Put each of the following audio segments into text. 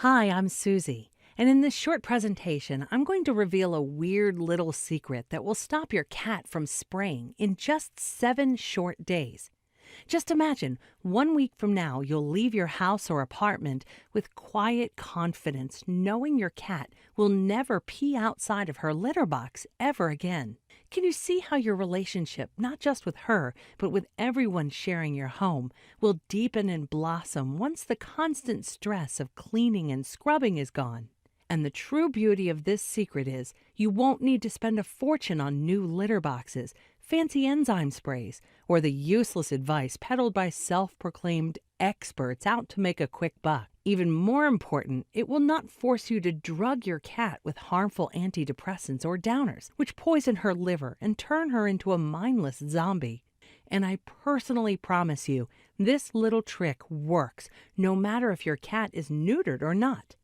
Hi, I'm Susie, and in this short presentation, I'm going to reveal a weird little secret that will stop your cat from spraying in just 7 short days. Just imagine, 1 week from now, you'll leave your house or apartment with quiet confidence, knowing your cat will never pee outside of her litter box ever again. Can you see how your relationship, not just with her, but with everyone sharing your home, will deepen and blossom once the constant stress of cleaning and scrubbing is gone? And the true beauty of this secret is you won't need to spend a fortune on new litter boxes, fancy enzyme sprays, or the useless advice peddled by self-proclaimed experts out to make a quick buck. Even more important, it will not force you to drug your cat with harmful antidepressants or downers, which poison her liver and turn her into a mindless zombie. And I personally promise you, this little trick works, no matter if your cat is neutered or not.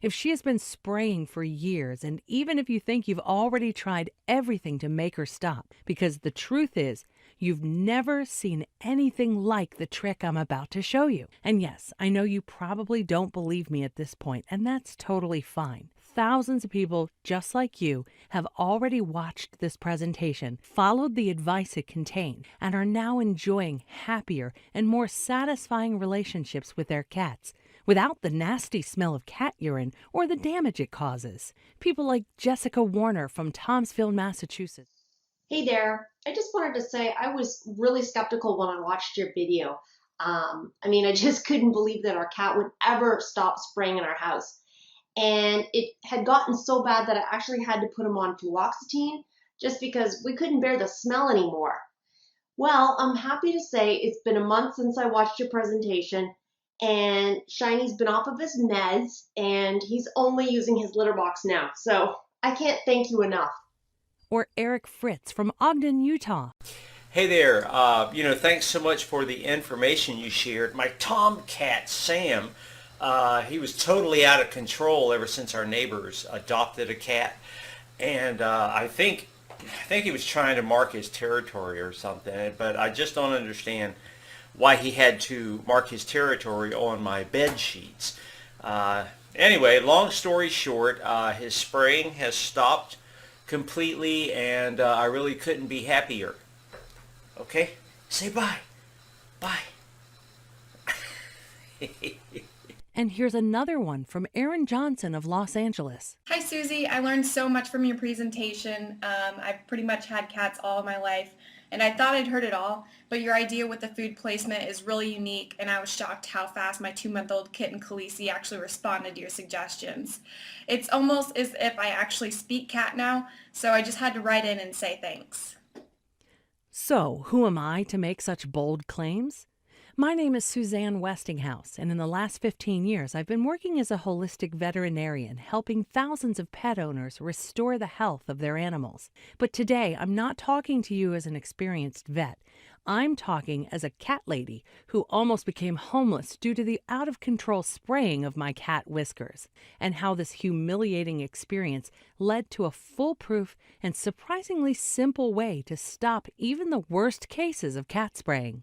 If she has been spraying for years, and even if you think you've already tried everything to make her stop, because the truth is, you've never seen anything like the trick I'm about to show you. And yes, I know you probably don't believe me at this point, and that's totally fine. Thousands of people just like you have already watched this presentation, followed the advice it contained, and are now enjoying happier and more satisfying relationships with their cats, without the nasty smell of cat urine or the damage it causes. People like Jessica Warner from Tomsville, Massachusetts. Hey there. I just wanted to say I was really skeptical when I watched your video. I just couldn't believe that our cat would ever stop spraying in our house. And it had gotten so bad that I actually had to put him on fluoxetine just because we couldn't bear the smell anymore. Well, I'm happy to say it's been a month since I watched your presentation, and Shiny's been off of his meds and he's only using his litter box now. So I can't thank you enough. Or Eric Fritz from Ogden, Utah. Hey there, thanks so much for the information you shared. My tomcat, Sam, he was totally out of control ever since our neighbors adopted a cat. And I think he was trying to mark his territory or something, but I just don't understand why he had to mark his territory on my bed sheets. Anyway, long story short, his spraying has stopped completely, and I really couldn't be happier. Okay? Say bye. Bye. And here's another one from Aaron Johnson of Los Angeles. Hi Susie, I learned so much from your presentation. I've pretty much had cats all my life, and I thought I'd heard it all, but your idea with the food placement is really unique, and I was shocked how fast my 2-month-old kitten Khaleesi actually responded to your suggestions. It's almost as if I actually speak cat now, so I just had to write in and say thanks. So, who am I to make such bold claims? My name is Susane Westinghouse, and in the last 15 years, I've been working as a holistic veterinarian, helping thousands of pet owners restore the health of their animals. But today, I'm not talking to you as an experienced vet. I'm talking as a cat lady who almost became homeless due to the out-of-control spraying of my cat Whiskers, and how this humiliating experience led to a foolproof and surprisingly simple way to stop even the worst cases of cat spraying.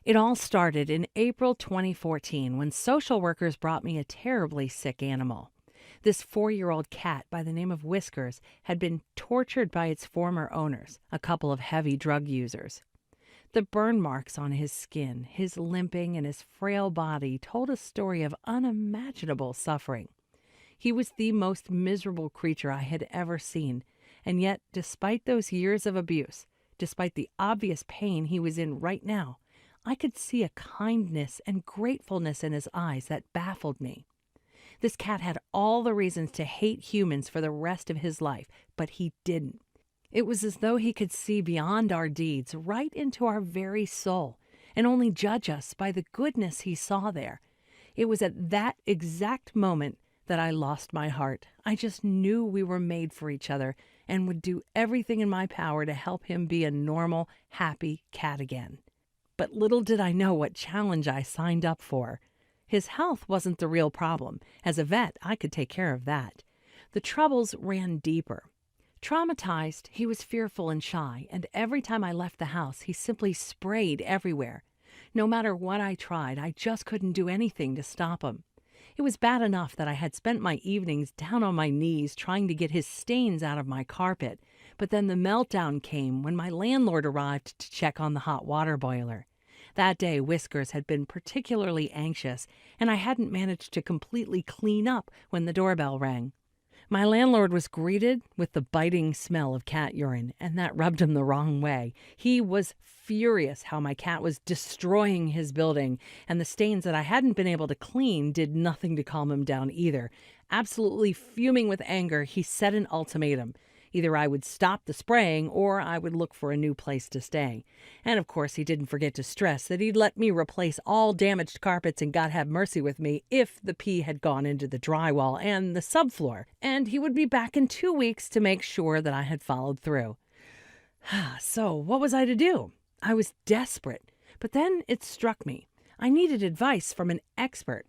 It all started in April 2014 when social workers brought me a terribly sick animal. This 4-year-old cat by the name of Whiskers had been tortured by its former owners, a couple of heavy drug users. The burn marks on his skin, his limping, and his frail body told a story of unimaginable suffering. He was the most miserable creature I had ever seen, and yet, despite those years of abuse, despite the obvious pain he was in right now, I could see a kindness and gratefulness in his eyes that baffled me. This cat had all the reasons to hate humans for the rest of his life, but he didn't. It was as though he could see beyond our deeds, right into our very soul, and only judge us by the goodness he saw there. It was at that exact moment that I lost my heart. I just knew we were made for each other and would do everything in my power to help him be a normal, happy cat again. But little did I know what challenge I signed up for. His health wasn't the real problem. As a vet, I could take care of that. The troubles ran deeper. Traumatized, he was fearful and shy, and every time I left the house, he simply sprayed everywhere. No matter what I tried, I just couldn't do anything to stop him. It was bad enough that I had spent my evenings down on my knees trying to get his stains out of my carpet, but then the meltdown came when my landlord arrived to check on the hot water boiler. That day, Whiskers had been particularly anxious, and I hadn't managed to completely clean up when the doorbell rang. My landlord was greeted with the biting smell of cat urine, and that rubbed him the wrong way. He was furious how my cat was destroying his building, and the stains that I hadn't been able to clean did nothing to calm him down either. Absolutely fuming with anger, he set an ultimatum. Either I would stop the spraying or I would look for a new place to stay. And of course, he didn't forget to stress that he'd let me replace all damaged carpets and God have mercy with me if the pee had gone into the drywall and the subfloor. And he would be back in 2 weeks to make sure that I had followed through. So what was I to do? I was desperate. But then it struck me. I needed advice from an expert.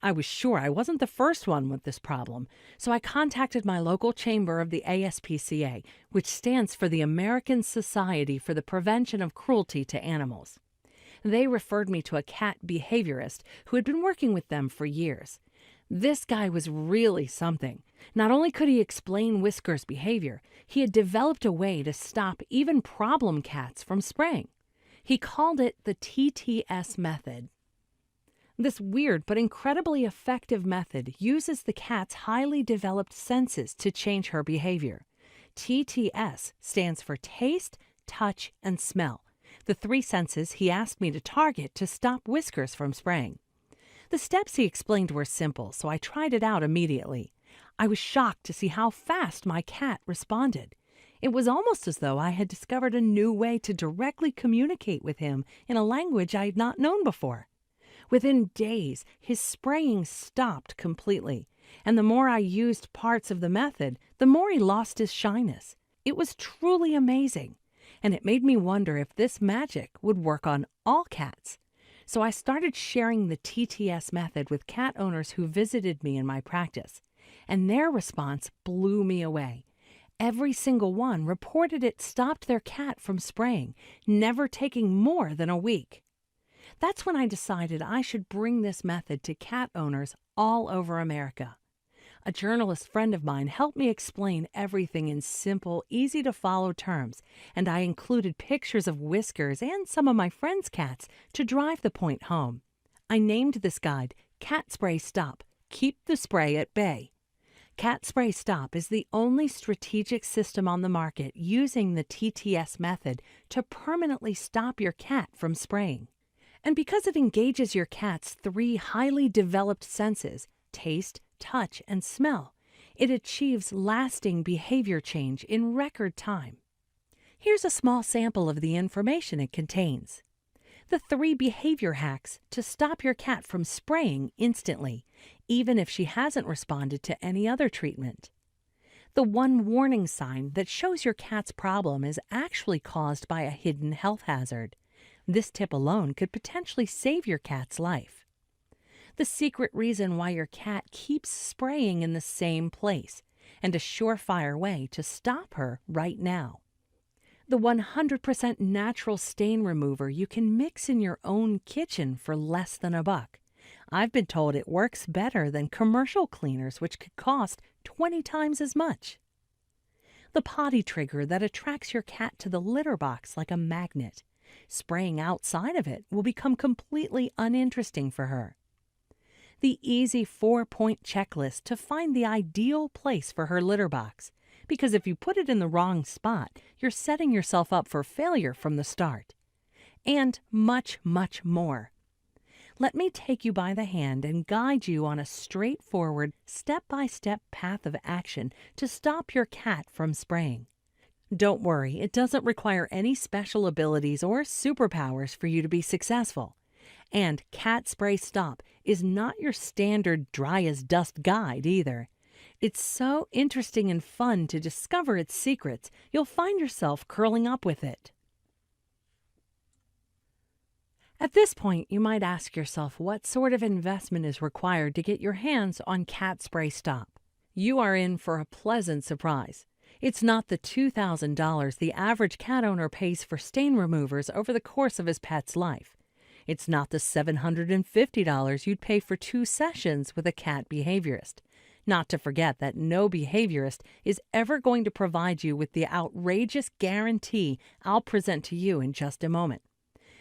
I was sure I wasn't the first one with this problem, so I contacted my local chamber of the ASPCA, which stands for the American Society for the Prevention of Cruelty to Animals. They referred me to a cat behaviorist who had been working with them for years. This guy was really something. Not only could he explain Whiskers' behavior, he had developed a way to stop even problem cats from spraying. He called it the TTS method. This weird but incredibly effective method uses the cat's highly developed senses to change her behavior. TTS stands for taste, touch, and smell, the 3 senses he asked me to target to stop Whiskers from spraying. The steps he explained were simple, so I tried it out immediately. I was shocked to see how fast my cat responded. It was almost as though I had discovered a new way to directly communicate with him in a language I had not known before. Within days, his spraying stopped completely, and the more I used parts of the method, the more he lost his shyness. It was truly amazing, and it made me wonder if this magic would work on all cats. So I started sharing the TTS method with cat owners who visited me in my practice, and their response blew me away. Every single one reported it stopped their cat from spraying, never taking more than a week. That's when I decided I should bring this method to cat owners all over America. A journalist friend of mine helped me explain everything in simple, easy-to-follow terms, and I included pictures of Whiskers and some of my friends' cats to drive the point home. I named this guide Cat Spray Stop, Keep the Spray at Bay. Cat Spray Stop is the only strategic system on the market using the TTS method to permanently stop your cat from spraying. And because it engages your cat's 3 highly developed senses, taste, touch, and smell, it achieves lasting behavior change in record time. Here's a small sample of the information it contains. The 3 behavior hacks to stop your cat from spraying instantly, even if she hasn't responded to any other treatment. The 1 warning sign that shows your cat's problem is actually caused by a hidden health hazard. This tip alone could potentially save your cat's life. The secret reason why your cat keeps spraying in the same place, and a surefire way to stop her right now. The 100% natural stain remover you can mix in your own kitchen for less than $1. I've been told it works better than commercial cleaners, which could cost 20 times as much. The potty trigger that attracts your cat to the litter box like a magnet. Spraying outside of it will become completely uninteresting for her. The easy 4-point checklist to find the ideal place for her litter box, because if you put it in the wrong spot, you're setting yourself up for failure from the start. And much, much more. Let me take you by the hand and guide you on a straightforward, step-by-step path of action to stop your cat from spraying. Don't worry, it doesn't require any special abilities or superpowers for you to be successful. And Cat Spray Stop is not your standard dry-as-dust guide either. It's so interesting and fun to discover its secrets, you'll find yourself curling up with it. At this point, you might ask yourself what sort of investment is required to get your hands on Cat Spray Stop. You are in for a pleasant surprise. It's not the $2,000 the average cat owner pays for stain removers over the course of his pet's life. It's not the $750 you'd pay for 2 sessions with a cat behaviorist. Not to forget that no behaviorist is ever going to provide you with the outrageous guarantee I'll present to you in just a moment.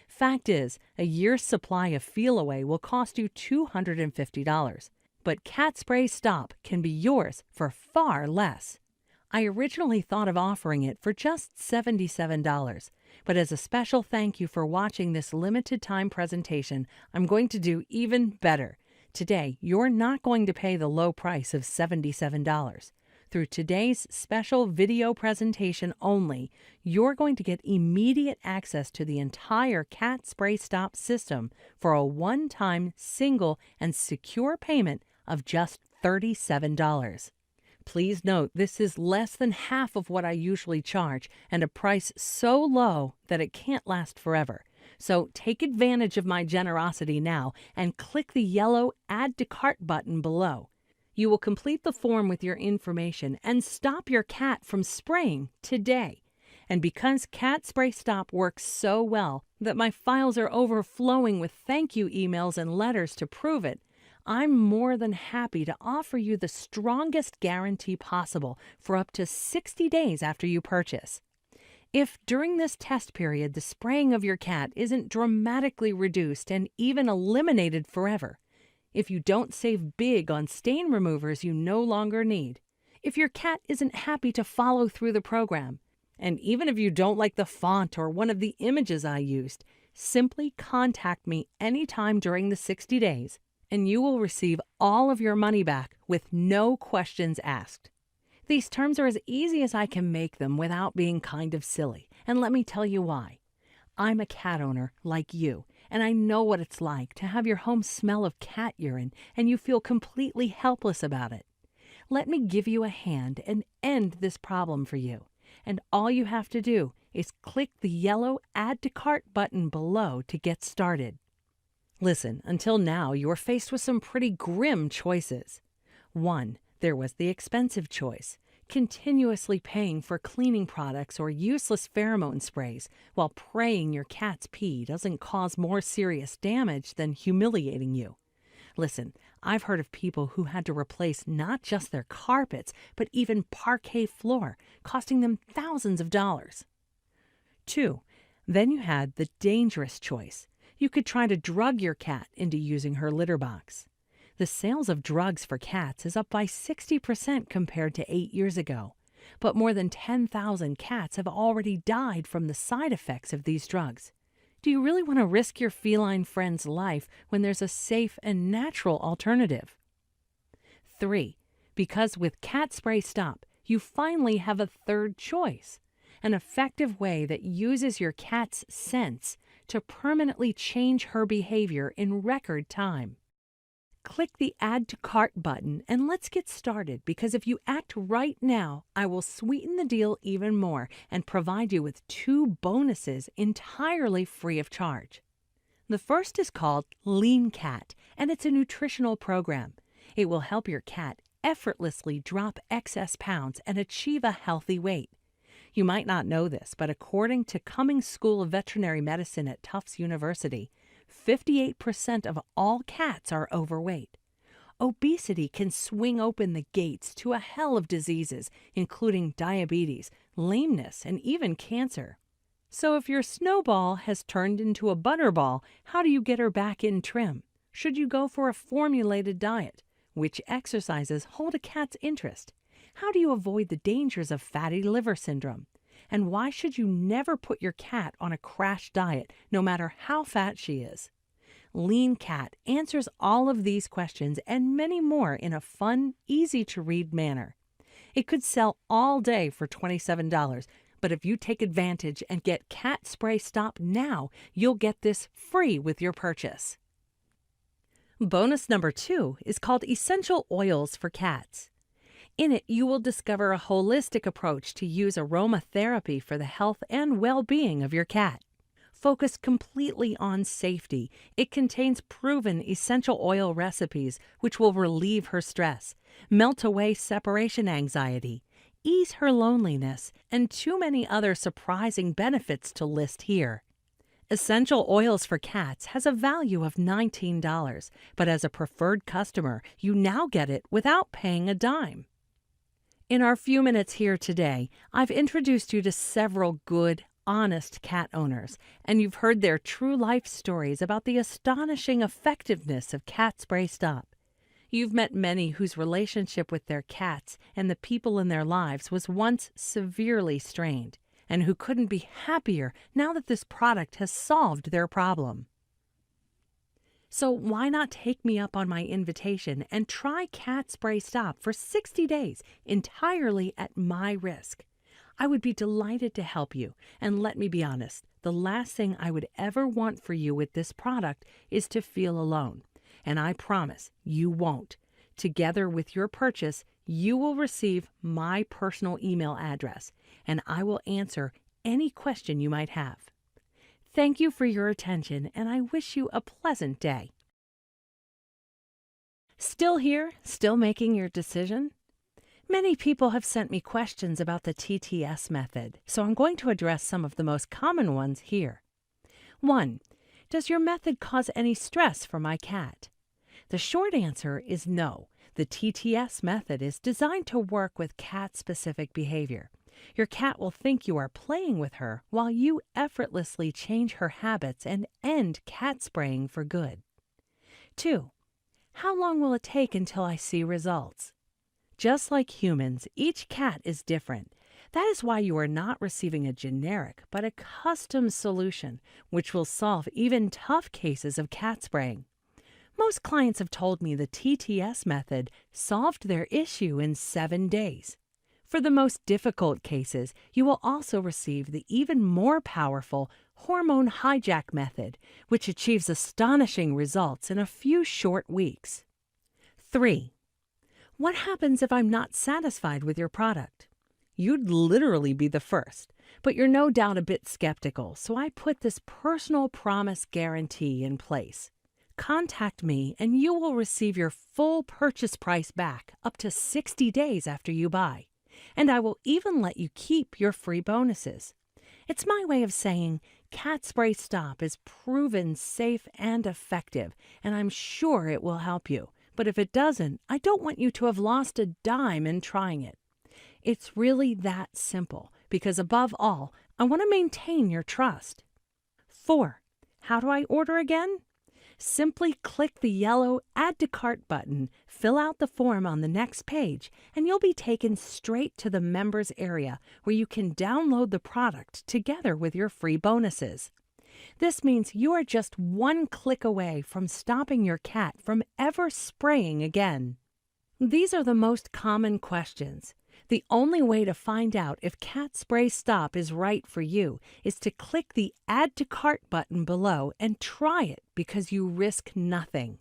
Fact is, a year's supply of Feel Away will cost you $250, but Cat Spray Stop can be yours for far less. I originally thought of offering it for just $77, but as a special thank you for watching this limited time presentation, I'm going to do even better. Today, you're not going to pay the low price of $77. Through today's special video presentation only, you're going to get immediate access to the entire Cat Spray Stop system for a one-time, single, and secure payment of just $37. Please note, this is less than half of what I usually charge, and a price so low that it can't last forever. So take advantage of my generosity now and click the yellow Add to Cart button below. You will complete the form with your information and stop your cat from spraying today. And because Cat Spray Stop works so well that my files are overflowing with thank you emails and letters to prove it, I'm more than happy to offer you the strongest guarantee possible for up to 60 days after you purchase. If during this test period the spraying of your cat isn't dramatically reduced and even eliminated forever, if you don't save big on stain removers you no longer need, if your cat isn't happy to follow through the program, and even if you don't like the font or one of the images I used, simply contact me anytime during the 60 days, and you will receive all of your money back with no questions asked. These terms are as easy as I can make them without being kind of silly, and let me tell you why. I'm a cat owner like you, and I know what it's like to have your home smell of cat urine and you feel completely helpless about it. Let me give you a hand and end this problem for you, and all you have to do is click the yellow Add to Cart button below to get started. Listen, until now, you were faced with some pretty grim choices. 1. There was the expensive choice, continuously paying for cleaning products or useless pheromone sprays while praying your cat's pee doesn't cause more serious damage than humiliating you. Listen, I've heard of people who had to replace not just their carpets, but even parquet floor, costing them thousands of dollars. 2. Then you had the dangerous choice. You could try to drug your cat into using her litter box. The sales of drugs for cats is up by 60% compared to 8 years ago, but more than 10,000 cats have already died from the side effects of these drugs. Do you really want to risk your feline friend's life when there's a safe and natural alternative? 3. Because with Cat Spray Stop, you finally have a third choice, an effective way that uses your cat's scents to permanently change her behavior in record time. Click the Add to Cart button and let's get started, because if you act right now, I will sweeten the deal even more and provide you with 2 bonuses entirely free of charge. The first is called Lean Cat, and it's a nutritional program. It will help your cat effortlessly drop excess pounds and achieve a healthy weight. You might not know this, but according to Cummings School of Veterinary Medicine at Tufts University, 58% of all cats are overweight. Obesity can swing open the gates to a hell of diseases, including diabetes, lameness, and even cancer. So if your snowball has turned into a butterball, how do you get her back in trim? Should you go for a formulated diet? Which exercises hold a cat's interest? How do you avoid the dangers of fatty liver syndrome? And why should you never put your cat on a crash diet, no matter how fat she is? Lean Cat answers all of these questions and many more in a fun, easy-to-read manner. It could sell all day for $27, but if you take advantage and get Cat Spray Stop now, you'll get this free with your purchase. Bonus number 2 is called Essential Oils for Cats. In it, you will discover a holistic approach to use aromatherapy for the health and well-being of your cat. Focused completely on safety, it contains proven essential oil recipes which will relieve her stress, melt away separation anxiety, ease her loneliness, and too many other surprising benefits to list here. Essential Oils for Cats has a value of $19, but as a preferred customer, you now get it without paying a dime. In our few minutes here today, I've introduced you to several good, honest cat owners, and you've heard their true life stories about the astonishing effectiveness of Cat Spray Stop. You've met many whose relationship with their cats and the people in their lives was once severely strained, and who couldn't be happier now that this product has solved their problem. So why not take me up on my invitation and try Cat Spray Stop for 60 days entirely at my risk? I would be delighted to help you, and let me be honest, the last thing I would ever want for you with this product is to feel alone. And I promise you won't. Together with your purchase, you will receive my personal email address, and I will answer any question you might have. Thank you for your attention, and I wish you a pleasant day. Still here? Still making your decision? Many people have sent me questions about the TTS method, so I'm going to address some of the most common ones here. 1. Does your method cause any stress for my cat? The short answer is no. The TTS method is designed to work with cat-specific behavior. Your cat will think you are playing with her while you effortlessly change her habits and end cat spraying for good. 2. How long will it take until I see results? Just like humans, each cat is different. That is why you are not receiving a generic, but a custom solution, which will solve even tough cases of cat spraying. Most clients have told me the TTS method solved their issue in 7 days. For the most difficult cases, you will also receive the even more powerful hormone hijack method, which achieves astonishing results in a few short weeks. 3. What happens if I'm not satisfied with your product? You'd literally be the first, but you're no doubt a bit skeptical, so I put this personal promise guarantee in place. Contact me and you will receive your full purchase price back up to 60 days after you buy. And I will even let you keep your free bonuses. It's my way of saying Cat Spray Stop is proven safe and effective, and I'm sure it will help you. But if it doesn't, I don't want you to have lost a dime in trying it. It's really that simple, because above all, I want to maintain your trust. 4. How do I order again? Simply click the yellow Add to Cart button, fill out the form on the next page, and you'll be taken straight to the members area where you can download the product together with your free bonuses. This means you are just one click away from stopping your cat from ever spraying again. These are the most common questions. The only way to find out if Cat Spray Stop is right for you is to click the Add to Cart button below and try it, because you risk nothing.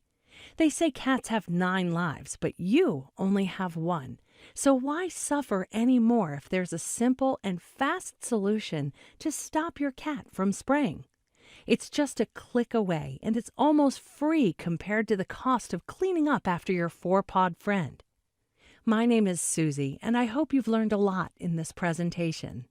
They say cats have 9 lives, but you only have 1. So why suffer any more if there's a simple and fast solution to stop your cat from spraying? It's just a click away, and it's almost free compared to the cost of cleaning up after your 4-pawed friend. My name is Susie, and I hope you've learned a lot in this presentation.